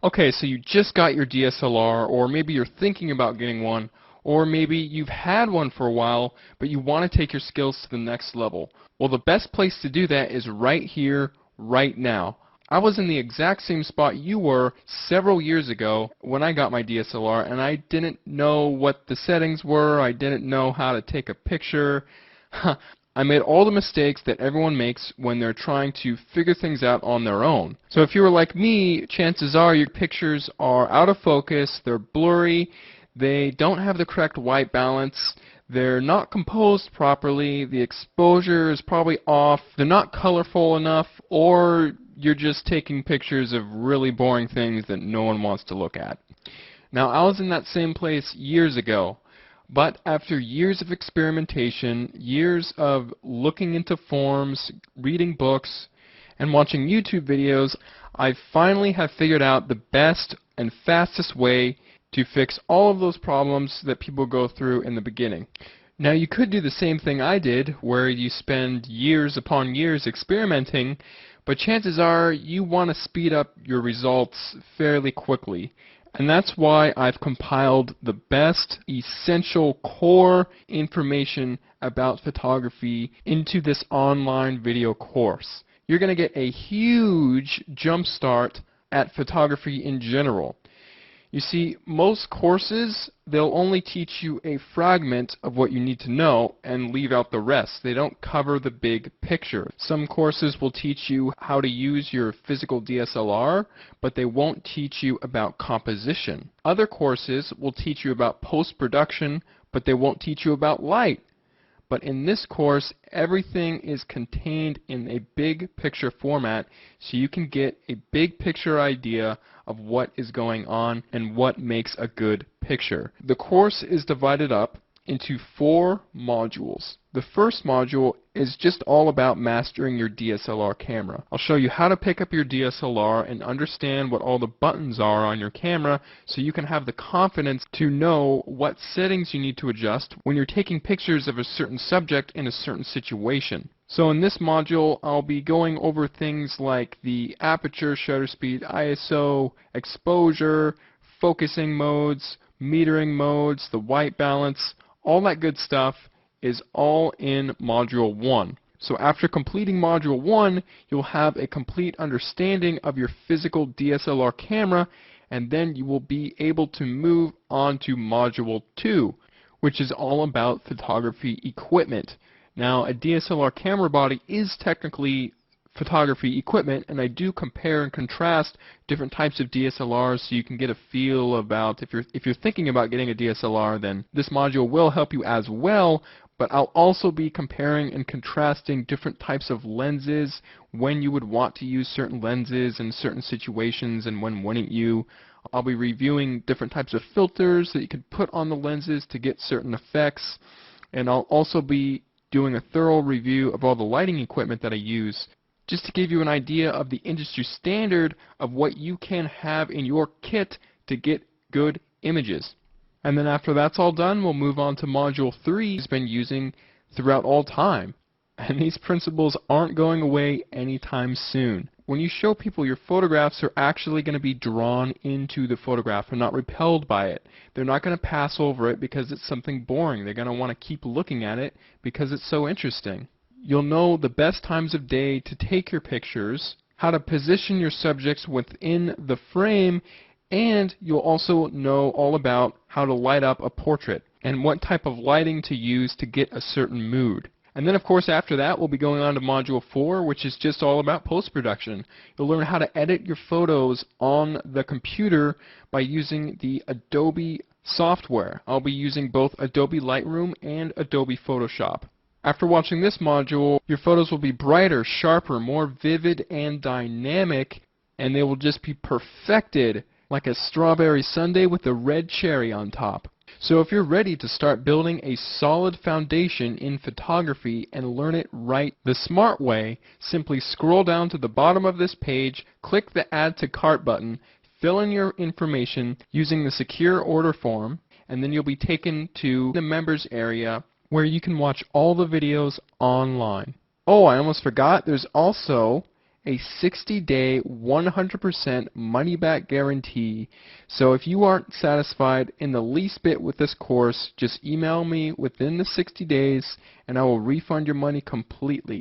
Okay, so you just got your DSLR, or maybe you're thinking about getting one, or maybe you've had one for a while, but you want to take your skills to the next level. Well, the best place to do that is right here, right now. I was in the exact same spot you were several years ago when I got my DSLR, and I didn't know what the settings were. I didn't know how to take a picture. I made all the mistakes that everyone makes when they're trying to figure things out on their own. So if you were like me, chances are your pictures are out of focus, they're blurry, they don't have the correct white balance, they're not composed properly, the exposure is probably off, they're not colorful enough, or you're just taking pictures of really boring things that no one wants to look at. Now, I was in that same place years ago. But after years of experimentation, years of looking into forums, reading books, and watching YouTube videos, I finally have figured out the best and fastest way to fix all of those problems that people go through in the beginning. Now, you could do the same thing I did, where you spend years upon years experimenting, but chances are you want to speed up your results fairly quickly. And that's why I've compiled the best essential core information about photography into this online video course. You're going to get a huge jump start at photography in general. You see, most courses, they'll only teach you a fragment of what you need to know and leave out the rest. They don't cover the big picture. Some courses will teach you how to use your physical DSLR, but they won't teach you about composition. Other courses will teach you about post-production, but they won't teach you about light. But in this course, everything is contained in a big picture format, so you can get a big picture idea of what is going on and what makes a good picture. The course is divided up into 4 modules. The first module is just all about mastering your DSLR camera. I'll show you how to pick up your DSLR and understand what all the buttons are on your camera so you can have the confidence to know what settings you need to adjust when you're taking pictures of a certain subject in a certain situation. So in this module, I'll be going over things like the aperture, shutter speed, ISO, exposure, focusing modes, metering modes, the white balance. All that good stuff is all in Module 1. So after completing Module 1, you'll have a complete understanding of your physical DSLR camera, and then you will be able to move on to Module 2, which is all about photography equipment. Now, a DSLR camera body is technically photography equipment, and I do compare and contrast different types of DSLRs so you can get a feel about if you're thinking about getting a DSLR, then this module will help you as well. But I'll also be comparing and contrasting different types of lenses, when you would want to use certain lenses in certain situations and when wouldn't you. I'll be reviewing different types of filters that you can put on the lenses to get certain effects, and I'll also be doing a thorough review of all the lighting equipment that I use, just to give you an idea of the industry standard of what you can have in your kit to get good images. And then after that's all done, we'll move on to Module 3 he's been using throughout all time. And these principles aren't going away anytime soon. When you show people your photographs, they're actually going to be drawn into the photograph and not repelled by it. They're not going to pass over it because it's something boring. They're going to want to keep looking at it because it's so interesting. You'll know the best times of day to take your pictures, how to position your subjects within the frame, and you'll also know all about how to light up a portrait and what type of lighting to use to get a certain mood. And then, of course, after that, we'll be going on to Module 4, which is just all about post-production. You'll learn how to edit your photos on the computer by using the Adobe software. I'll be using both Adobe Lightroom and Adobe Photoshop. After watching this module, your photos will be brighter, sharper, more vivid, and dynamic, and they will just be perfected like a strawberry sundae with a red cherry on top. So if you're ready to start building a solid foundation in photography and learn it right the smart way, simply scroll down to the bottom of this page, click the Add to Cart button, fill in your information using the secure order form, and then you'll be taken to the members area where you can watch all the videos online. Oh, I almost forgot, there's also a 60-day 100% money-back guarantee. So if you aren't satisfied in the least bit with this course, just email me within the 60 days and I will refund your money completely.